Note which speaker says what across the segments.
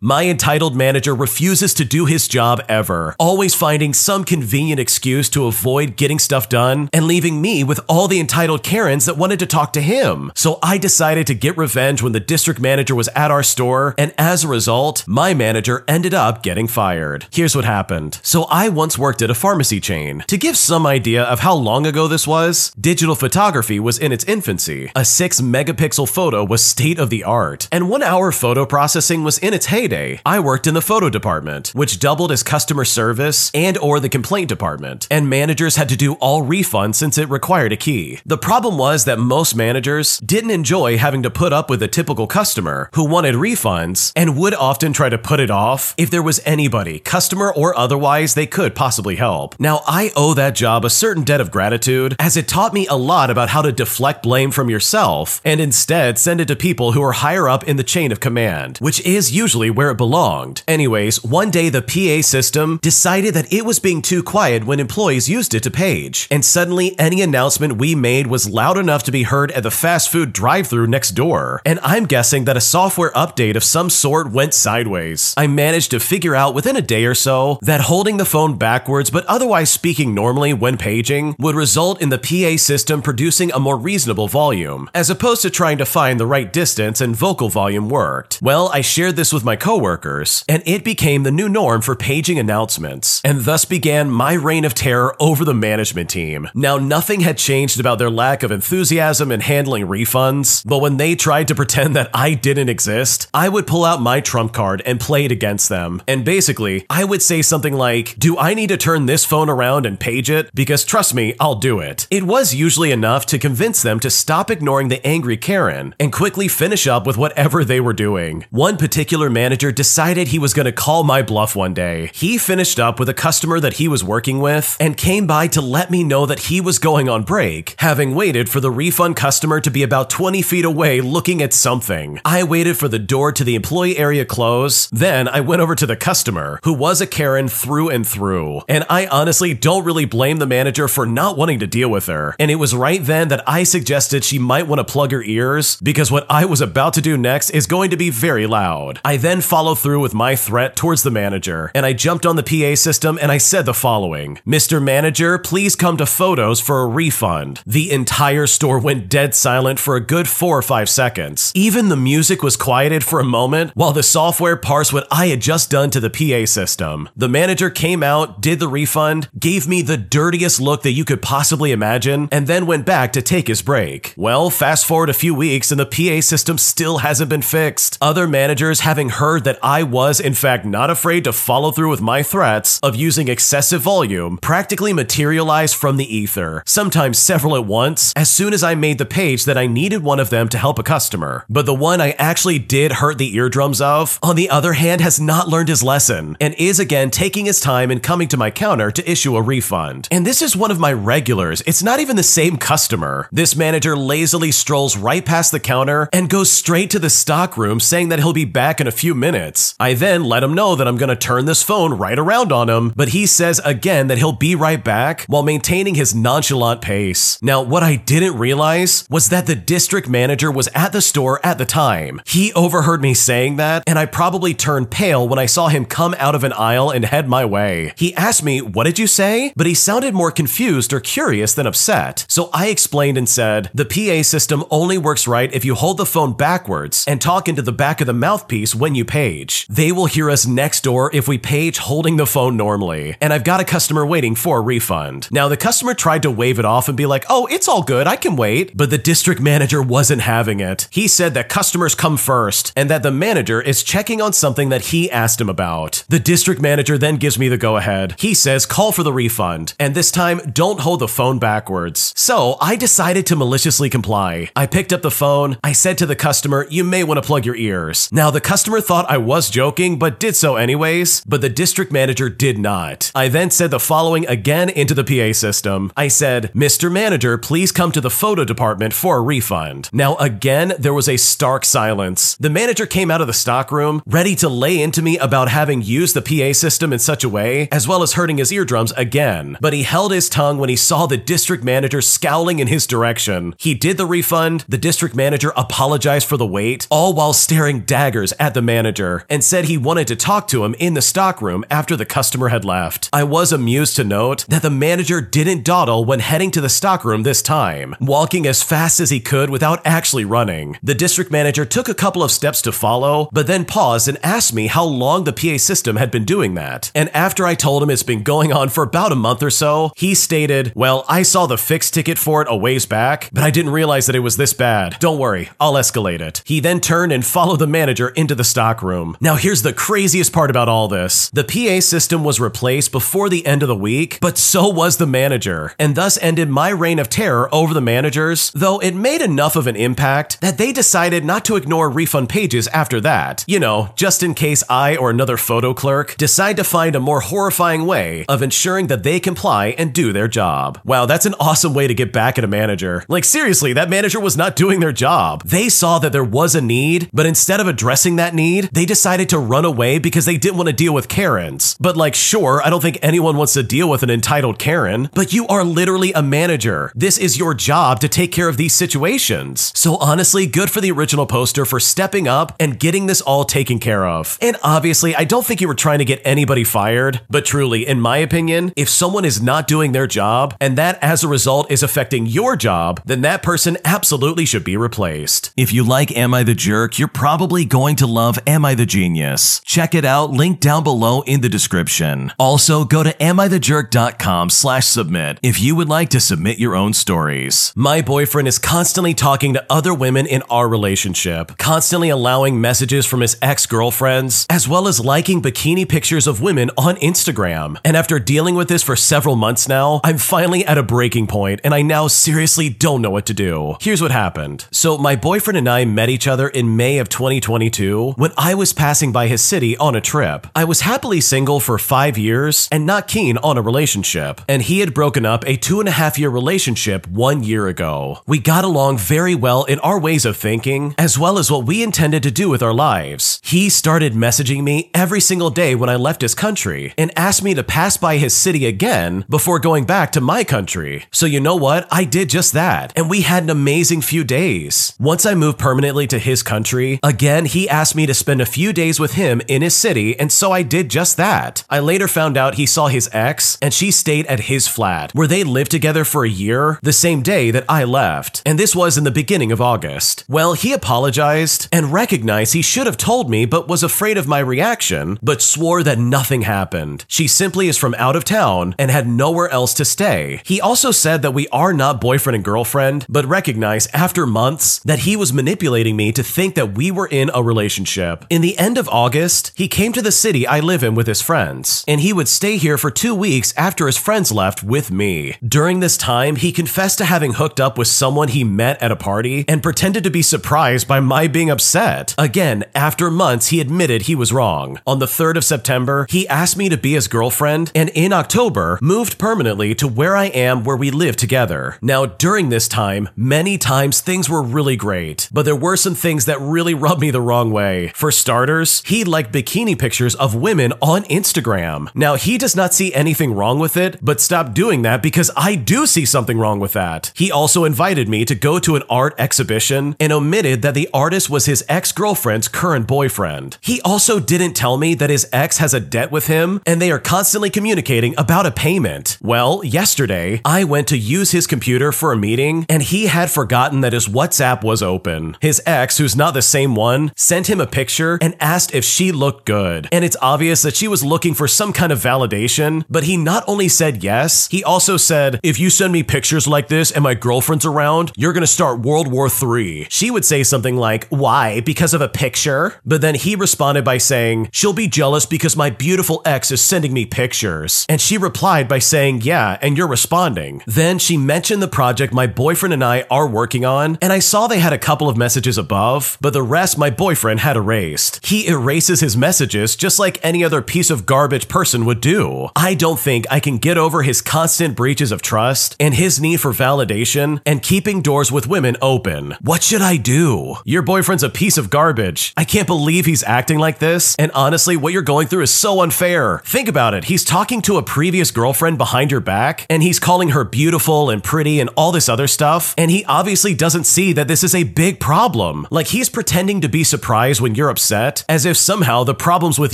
Speaker 1: My entitled manager refuses to do his job ever, always finding some convenient excuse to avoid getting stuff done and leaving me with all the entitled Karens that wanted to talk to him. So I decided to get revenge when the district manager was at our store, and as a result, my manager ended up getting fired. Here's what happened. So I once worked at a pharmacy chain. To give some idea of how long ago this was, digital photography was in its infancy. A 6-megapixel photo was state of the art, and 1-hour photo processing was in its heyday. I worked in the photo department, which doubled as customer service and/or the complaint department, and managers had to do all refunds since it required a key. The problem was that most managers didn't enjoy having to put up with a typical customer who wanted refunds and would often try to put it off if there was anybody, customer or otherwise, they could possibly help. Now, I owe that job a certain debt of gratitude, as it taught me a lot about how to deflect blame from yourself and instead send it to people who are higher up in the chain of command, which is usually where it belonged. Anyways, one day the PA system decided that it was being too quiet when employees used it to page, and suddenly any announcement we made was loud enough to be heard at the fast food drive-thru next door. And I'm guessing that a software update of some sort went sideways. I managed to figure out within a day or so that holding the phone backwards but otherwise speaking normally when paging would result in the PA system producing a more reasonable volume, as opposed to trying to find the right distance and vocal volume worked. Well, I shared this with my coworkers, and it became the new norm for paging announcements, and thus began my reign of terror over the management team. Now, nothing had changed about their lack of enthusiasm in handling refunds, but when they tried to pretend that I didn't exist, I would pull out my trump card and play it against them. And basically, I would say something like, "Do I need to turn this phone around and page it? Because trust me, I'll do it." It was usually enough to convince them to stop ignoring the angry Karen and quickly finish up with whatever they were doing. One particular manager decided he was going to call my bluff one day. He finished up with a customer that he was working with and came by to let me know that he was going on break, having waited for the refund customer to be about 20 feet away looking at something. I waited for the door to the employee area close, then I went over to the customer, who was a Karen through and through, and I honestly don't really blame the manager for not wanting to deal with her. And it was right then that I suggested she might want to plug her ears, because what I was about to do next is going to be very loud. I then followed through with my threat towards the manager, and I jumped on the PA system and I said the following: "Mr. Manager, please come to photos for a refund." The entire store went dead silent for a good 4 or 5 seconds. Even the music was quieted for a moment while the software parsed what I had just done to the PA system. The manager came out, did the refund, gave me the dirtiest look that you could possibly imagine, and then went back to take his break. Well, fast forward a few weeks and the PA system still hasn't been fixed. Other managers, having heard that I was in fact not afraid to follow through with my threats of using excessive volume, practically materialized from the ether, sometimes several at once, as soon as I made the page that I needed one of them to help a customer. But the one I actually did hurt the eardrums of, on the other hand, has not learned his lesson, and is again taking his time in coming to my counter to issue a refund. And this is one of my regulars. It's not even the same customer. This manager lazily strolls right past the counter and goes straight to the stock room saying that he'll be back in a few minutes. I then let him know that I'm gonna turn this phone right around on him, but he says again that he'll be right back while maintaining his nonchalant pace. Now, what I didn't realize was that the district manager was at the store at the time. He overheard me saying that, and I probably turned pale when I saw him come out of an aisle and head my way. He asked me, "What did you say?" But he sounded more confused or curious than upset. So I explained and said, "The PA system only works right if you hold the phone backwards and talk into the back of the mouthpiece when you page. They will hear us next door if we page holding the phone normally, and I've got a customer waiting for a refund." Now, the customer tried to wave it off and be like, "Oh, it's all good, I can wait," but the district manager wasn't having it. He said that customers come first, and that the manager is checking on something that he asked him about. The district manager then gives me the go-ahead. He says, "Call for the refund, and this time, don't hold the phone backwards." So I decided to maliciously comply. I picked up the phone, I said to the customer, "You may want to plug your ears." Now, the customer thought I was joking, but did so anyways, but the district manager did not. I then said the following again into the PA system. I said, "Mr. Manager, please come to the photo department for a refund." Now, again, there was a stark silence. The manager came out of the stockroom, ready to lay into me about having used the PA system in such a way, as well as hurting his eardrums again. But he held his tongue when he saw the district manager scowling in his direction. He did the refund, the district manager apologized for the wait, all while staring daggers at the manager. manager and said he wanted to talk to him in the stockroom after the customer had left. I was amused to note that the manager didn't dawdle when heading to the stockroom this time, walking as fast as he could without actually running. The district manager took a couple of steps to follow, but then paused and asked me how long the PA system had been doing that. And after I told him it's been going on for about a month or so, he stated, "Well, I saw the fixed ticket for it a ways back, but I didn't realize that it was this bad. Don't worry, I'll escalate it." He then turned and followed the manager into the stockroom. Now here's the craziest part about all this. The PA system was replaced before the end of the week, but so was the manager, and thus ended my reign of terror over the managers, though it made enough of an impact that they decided not to ignore refund pages after that. You know, just in case I or another photo clerk decide to find a more horrifying way of ensuring that they comply and do their job. Wow, that's an awesome way to get back at a manager. Like seriously, that manager was not doing their job. They saw that there was a need, but instead of addressing that need, they decided to run away because they didn't want to deal with Karens. But like, sure, I don't think anyone wants to deal with an entitled Karen, but you are literally a manager. This is your job to take care of these situations. So honestly, good for the original poster for stepping up and getting this all taken care of. And obviously, I don't think you were trying to get anybody fired, but truly, in my opinion, if someone is not doing their job and that as a result is affecting your job, then that person absolutely should be replaced. If you like Am I the Jerk, you're probably going to love Am I the Genius. Check it out, link down below in the description. Also, go to amithejerk.com/submit if you would like to submit your own stories. My boyfriend is constantly talking to other women in our relationship, constantly allowing messages from his ex-girlfriends, as well as liking bikini pictures of women on Instagram. And after dealing with this for several months now, I'm finally at a breaking point and I now seriously don't know what to do. Here's what happened. So my boyfriend and I met each other in May of 2022 when I was passing by his city on a trip. I was happily single for 5 years and not keen on a relationship, and he had broken up a 2.5-year relationship 1 year ago. We got along very well in our ways of thinking, as well as what we intended to do with our lives. He started messaging me every single day when I left his country and asked me to pass by his city again before going back to my country. So you know what? I did just that, and we had an amazing few days. Once I moved permanently to his country, again, he asked me to spend a few days with him in his city, and so I did just that. I later found out he saw his ex, and she stayed at his flat, where they lived together for a year, the same day that I left, and this was in the beginning of August. Well, he apologized and recognized he should have told me but was afraid of my reaction, but swore that nothing happened. She simply is from out of town and had nowhere else to stay. He also said that we are not boyfriend and girlfriend, but recognized after months that he was manipulating me to think that we were in a relationship. In the end of August, he came to the city I live in with his friends, and he would stay here for 2 weeks after his friends left with me. During this time, he confessed to having hooked up with someone he met at a party and pretended to be surprised by my being upset. Again, after months, he admitted he was wrong. On the 3rd of September, he asked me to be his girlfriend, and in October, moved permanently to where I am where we live together. Now, during this time, many times things were really great, but there were some things that really rubbed me the wrong way. For starters, he liked bikini pictures of women on Instagram. Now, he does not see anything wrong with it, but stopped doing that because I do see something wrong with that. He also invited me to go to an art exhibition and omitted that the artist was his ex-girlfriend's current boyfriend. He also didn't tell me that his ex has a debt with him and they are constantly communicating about a payment. Well, yesterday, I went to use his computer for a meeting and he had forgotten that his WhatsApp was open. His ex, who's not the same one, sent him a picture and asked if she looked good. And it's obvious that she was looking for some kind of validation, but he not only said yes, he also said, "If you send me pictures like this and my girlfriend's around, you're gonna start World War III. She would say something like, "Why? Because of a picture?" But then he responded by saying, "She'll be jealous because my beautiful ex is sending me pictures." And she replied by saying, "Yeah, and you're responding." Then she mentioned the project my boyfriend and I are working on, and I saw they had a couple of messages above, but the rest my boyfriend had erased. He erases his messages just like any other piece of garbage person would do. I don't think I can get over his constant breaches of trust and his need for validation and keeping doors with women open. What should I do? Your boyfriend's a piece of garbage. I can't believe he's acting like this, and honestly, what you're going through is so unfair. Think about it. He's talking to a previous girlfriend behind your back, and he's calling her beautiful and pretty and all this other stuff, and he obviously doesn't see that this is a big problem. Like, he's pretending to be surprised when you're upset, as if somehow the problem's with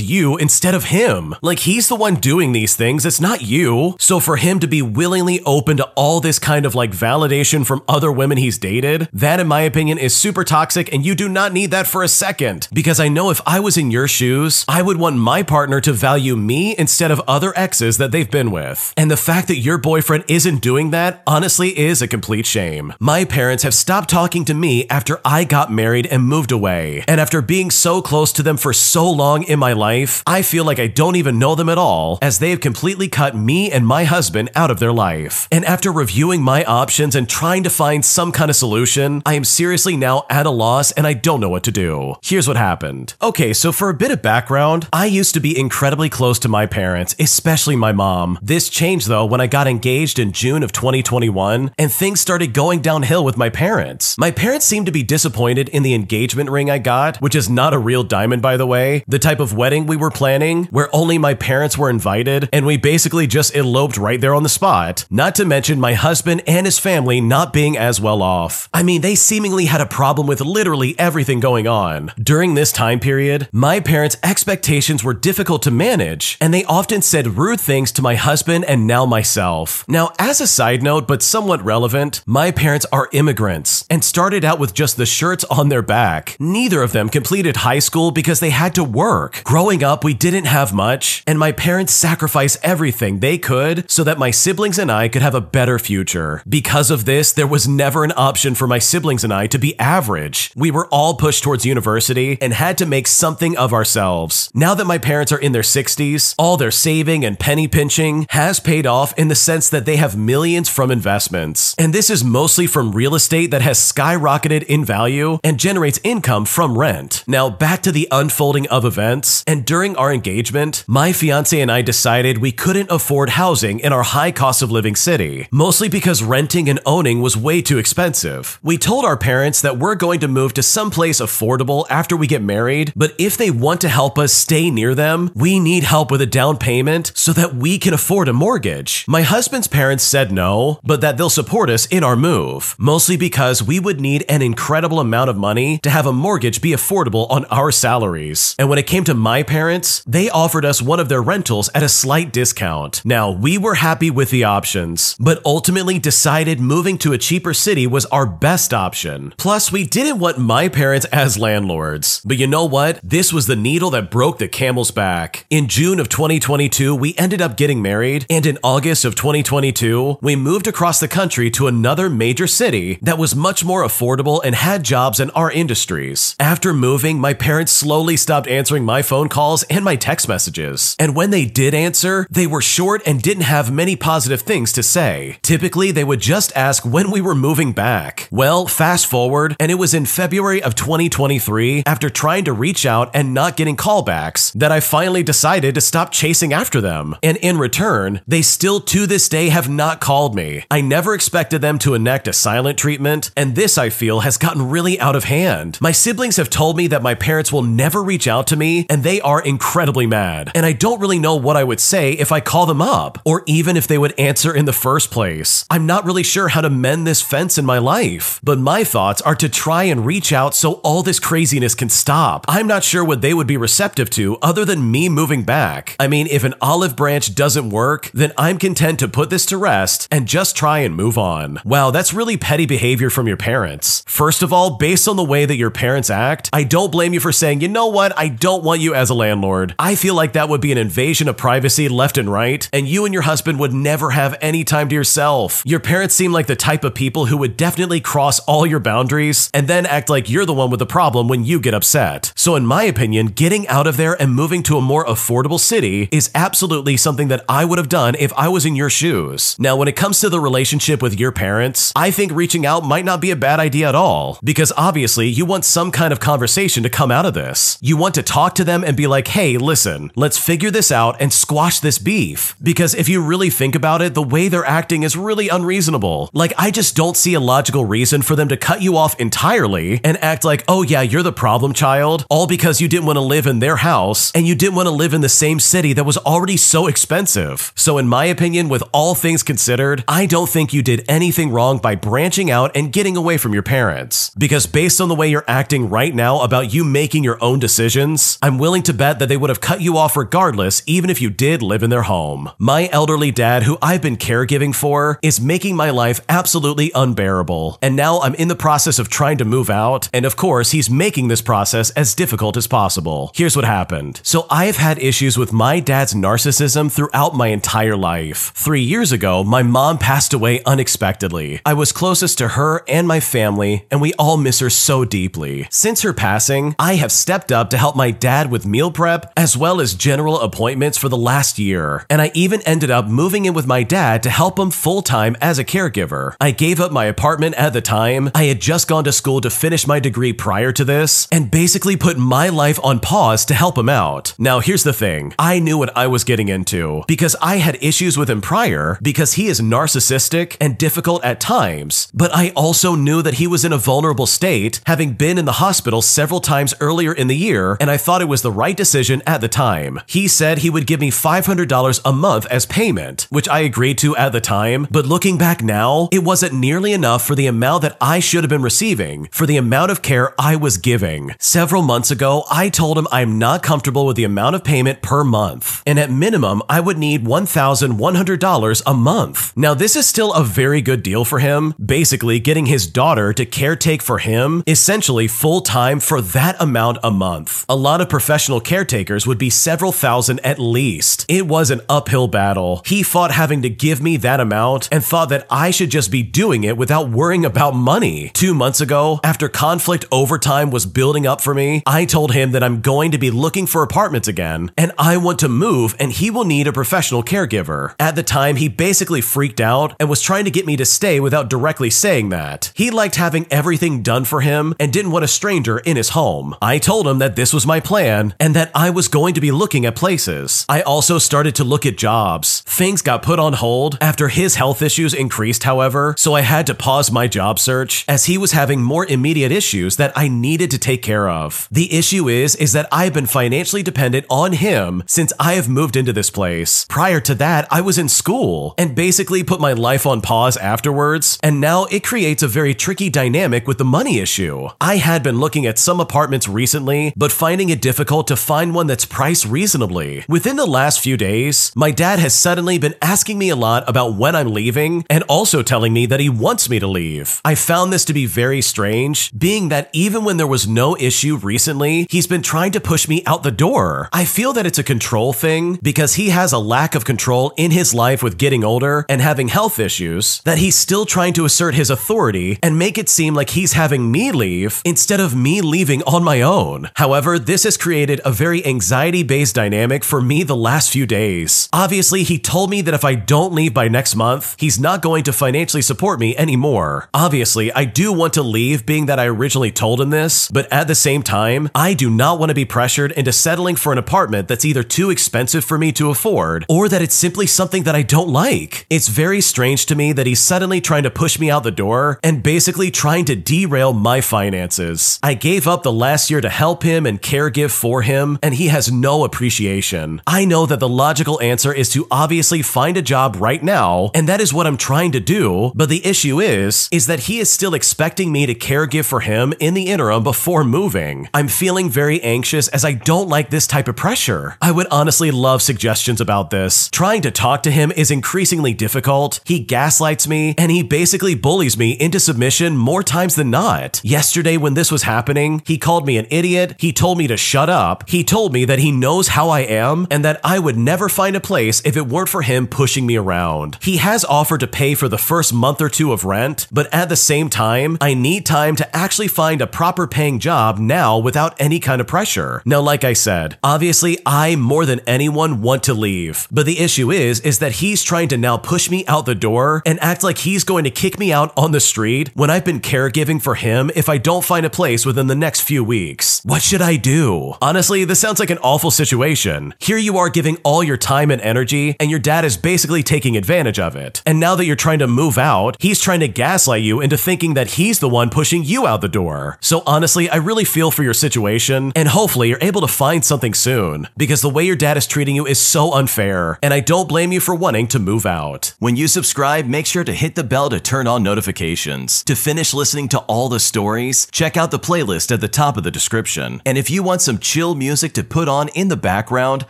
Speaker 1: you instead of him. Like, he's the one doing these things, it's not you. So for him to be willingly open to all this kind of like validation from other women he's dated, that in my opinion is super toxic, and you do not need that for a second. Because I know if I was in your shoes, I would want my partner to value me instead of other exes that they've been with. And the fact that your boyfriend isn't doing that honestly is a complete shame. My parents have stopped talking to me after I got married and moved away. And after being so close to them for so long in my life, I feel like I don't even know them at all, as they have completely cut me and my husband out of their life. And after reviewing my options and trying to find some kind of solution, I am seriously now at a loss and I don't know what to do. Here's what happened. Okay, so for a bit of background, I used to be incredibly close to my parents, especially my mom. This changed though when I got engaged in June of 2021 and things started going downhill with my parents. My parents seemed to be disappointed in the engagement ring I got, which is not a real diamond by the way, the type of wedding we were planning where only my parents were invited and we basically just eloped right there on the spot. Not to mention my husband and his family not being as well off. I mean, they seemingly had a problem with literally everything going on. During this time period, my parents' expectations were difficult to manage, and they often said rude things to my husband and now myself. Now, as a side note, but somewhat relevant, my parents are immigrants and started out with just the shirts on their back. Neither of them completed high school because they had to work. Growing up, we didn't have much, and my parents sacrificed everything they could so that my siblings and I could have a better future. Because of this, there was never an option for my siblings and I to be average. We were all pushed towards university and had to make something of ourselves. Now that my parents are in their 60s, all their saving and penny pinching has paid off in the sense that they have millions from investments. And this is mostly from real estate that has skyrocketed in value and generates income from rent. Now back to the unfolding of events, and during our engagement, my fiance and I decided we couldn't afford housing in our high cost of living city, mostly because renting and owning was way too expensive. We told our parents that we're going to move to someplace affordable after we get married, but if they want to help us stay near them, we need help with a down payment so that we can afford a mortgage. My husband's parents said no, but that they'll support us in our move, mostly because we would need an incredible amount of money to have a mortgage be affordable on our salaries. And when it came to my parents, they offered us one of their rentals at a slight discount. Now, we were happy with the options, but ultimately decided moving to a cheaper city was our best option. Plus, we didn't want my parents as landlords. But you know what? This was the needle that broke the camel's back. In June of 2022, we ended up getting married, and in August of 2022, we moved across the country to another major city that was much more affordable and had jobs in our industries. After moving, my parents slowly stopped answering my phone calls and my text messages. And when they did answer, they were short and didn't have many positive things to say. Typically, they would just ask when we were moving back. Well, fast forward, and it was in February of 2023, after trying to reach out and not getting callbacks, that I finally decided to stop chasing after them. And in return, they still to this day have not called me. I never expected them to enact a silent treatment, and this I feel has gotten really out of hand. My siblings have told me that my parents will never reach out to me, and they are incredibly mad. And I don't really know what I would say if I call them up, or even if they would answer in the first place. I'm not really sure how to mend this fence in my life, but my thoughts are to try and reach out so all this craziness can stop. I'm not sure what they would be receptive to other than me moving back. I mean, if an olive branch doesn't work, then I'm content to put this to rest and just try and move on. Wow, that's really petty behavior from your parents. First of all, based on the way that your parents act, I don't blame you for saying, you know what, I don't want you as a landlord. I feel like that would be an invasion of privacy left and right, and you and your husband would never have any time to yourself. Your parents seem like the type of people who would definitely cross all your boundaries and then act like you're the one with the problem when you get upset. So in my opinion, getting out of there and moving to a more affordable city is absolutely something that I would have done if I was in your shoes. Now, when it comes to the relationship with your parents, I think reaching out might not be a bad idea at all, because obviously you want some kind of conversation to come out of this. You want to talk to them and be like, hey, listen, let's figure this out and squash this beef. Because if you really think about it, the way they're acting is really unreasonable. Like, I just don't see a logical reason for them to cut you off entirely and act like, oh yeah, you're the problem child, all because you didn't want to live in their house and you didn't want to live in the same city that was already so expensive. So in my opinion, with all things considered, I don't think you did anything wrong by branching out and getting running away from your parents. Because based on the way you're acting right now about you making your own decisions, I'm willing to bet that they would have cut you off regardless, even if you did live in their home. My elderly dad, who I've been caregiving for, is making my life absolutely unbearable. And now I'm in the process of trying to move out, and of course, he's making this process as difficult as possible. Here's what happened. So I've had issues with my dad's narcissism throughout my entire life. 3 years ago, my mom passed away unexpectedly. I was closest to her and my family, and we all miss her so deeply. Since her passing, I have stepped up to help my dad with meal prep, as well as general appointments for the last year. And I even ended up moving in with my dad to help him full-time as a caregiver. I gave up my apartment at the time. I had just gone to school to finish my degree prior to this, and basically put my life on pause to help him out. Now here's the thing, I knew what I was getting into, because I had issues with him prior, because he is narcissistic and difficult at times, but I also knew that he was in a vulnerable state, having been in the hospital several times earlier in the year, and I thought it was the right decision at the time. He said he would give me $500 a month as payment, which I agreed to at the time, but looking back now, it wasn't nearly enough for the amount that I should have been receiving, for the amount of care I was giving. Several months ago, I told him I'm not comfortable with the amount of payment per month, and at minimum, I would need $1,100 a month. Now, this is still a very good deal for him, basically getting his daughter to caretake for him, essentially full-time for that amount a month. A lot of professional caretakers would be several thousand at least. It was an uphill battle. He fought having to give me that amount and thought that I should just be doing it without worrying about money. 2 months ago, after conflict over time was building up for me, I told him that I'm going to be looking for apartments again, and I want to move and he will need a professional caregiver. At the time, he basically freaked out and was trying to get me to stay without directly saying that. He liked having everything done for him and didn't want a stranger in his home. I told him that this was my plan and that I was going to be looking at places. I also started to look at jobs. Things got put on hold after his health issues increased, however, so I had to pause my job search as he was having more immediate issues that I needed to take care of. The issue is that I've been financially dependent on him since I have moved into this place. Prior to that, I was in school and basically put my life on pause afterwards, and now it creates a very tricky dynamic with the money issue. I had been looking at some apartments recently, but finding it difficult to find one that's priced reasonably. Within the last few days, my dad has suddenly been asking me a lot about when I'm leaving and also telling me that he wants me to leave. I found this to be very strange, being that even when there was no issue recently, he's been trying to push me out the door. I feel that it's a control thing because he has a lack of control in his life with getting older and having health issues, that he's still trying to assert his authority and make it seem like he's having me leave instead of me leaving on my own. However, this has created a very anxiety-based dynamic for me the last few days. Obviously, he told me that if I don't leave by next month, he's not going to financially support me anymore. Obviously, I do want to leave, being that I originally told him this, but at the same time, I do not want to be pressured into settling for an apartment that's either too expensive for me to afford, or that it's simply something that I don't like. It's very strange to me that he's suddenly trying to push me out the door and basically trying to derail my finances. I gave up the last year to help him and caregive for him, and he has no appreciation. I know that the logical answer is to obviously find a job right now, and that is what I'm trying to do, but the issue is that he is still expecting me to caregive for him in the interim before moving. I'm feeling very anxious as I don't like this type of pressure. I would honestly love suggestions about this. Trying to talk to him is increasingly difficult. He gaslights me, and he basically bullies me into submission more times than not. Yesterday when this was happening, he called me an idiot, he told me to shut up, he told me that he knows how I am and that I would never find a place if it weren't for him pushing me around. He has offered to pay for the first month or two of rent, but at the same time, I need time to actually find a proper paying job now without any kind of pressure. Now, like I said, obviously I more than anyone want to leave, but the issue is that he's trying to now push me out the door and act like he's going to kick me out on the street when I've been caregiving for him if I don't find a place within the next few weeks. What should I do? Honestly, this sounds like an awful situation. Here you are giving all your time and energy, and your dad is basically taking advantage of it. And now that you're trying to move out, he's trying to gaslight you into thinking that he's the one pushing you out the door. So honestly, I really feel for your situation, and hopefully you're able to find something soon, because the way your dad is treating you is so unfair, and I don't blame you for wanting to move out. When you subscribe, make sure to hit the bell to turn on notifications. ones. To finish listening to all the stories, check out the playlist at the top of the description. And if you want some chill music to put on in the background,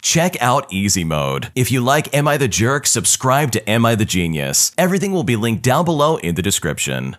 Speaker 1: check out easymode. If you like Am I the Jerk, subscribe to Am I the Genius. Everything will be linked down below in the description.